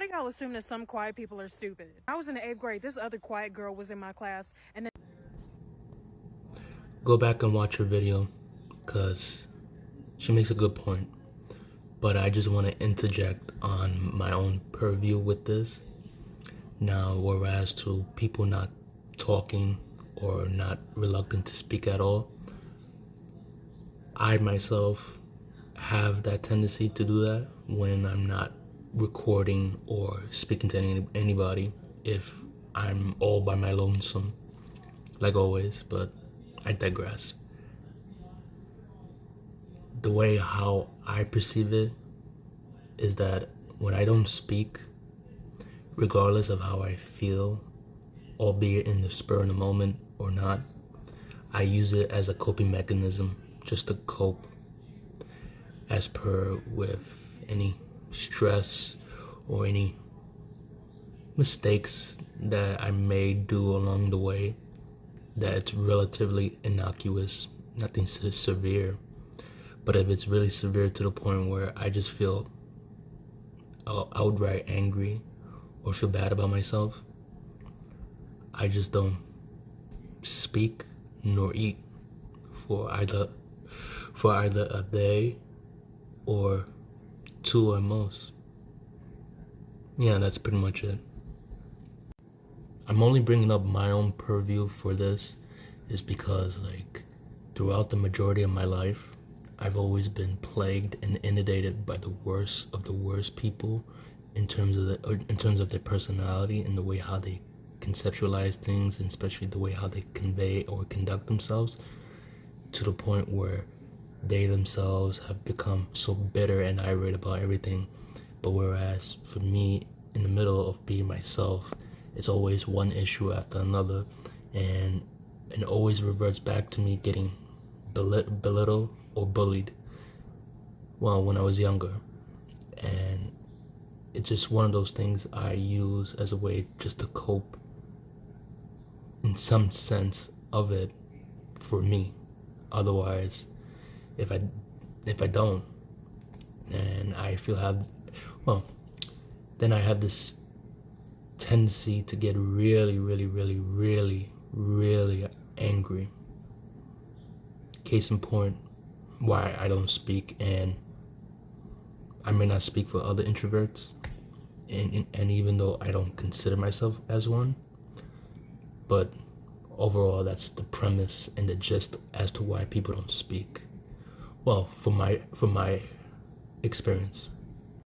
Why do y'all assume that some quiet people are stupid? I was in the 8th grade. This other quiet girl was in my class, and then Go back and watch her video, because she makes a good point. But I just want to interject on my own purview with this. Now, whereas to people not talking or not reluctant to speak at all, I myself have that tendency to do that when I'm not recording or speaking to anybody, if I'm all by my lonesome, like always. But I digress. The way how I perceive it is that when I don't speak, regardless of how I feel, albeit in the spur of the moment or not, I use it as a coping mechanism, just to cope as per with any stress or any mistakes that I may do along the way, that it's relatively innocuous, nothing severe. But if it's really severe to the point where I just feel outright angry or feel bad about myself, I just don't speak nor eat for either a day or two at most. Yeah, that's pretty much it. I'm only bringing up my own purview for this is because, like, throughout the majority of my life, I've always been plagued and inundated by the worst of the worst people in terms of their personality and the way how they conceptualize things, and especially the way how they convey or conduct themselves, to the point where they themselves have become so bitter and irate about everything. But whereas for me, in the middle of being myself, it's always one issue after another, and it always reverts back to me getting belittled or bullied, well, when I was younger. And it's just one of those things I use as a way just to cope in some sense of it for me. Otherwise, if I don't, and I then I have this tendency to get really, really, really, really, really angry. Case in point, why I don't speak, and I may not speak for other introverts, and even though I don't consider myself as one, but overall that's the premise and the gist as to why people don't speak. Well, from my experience.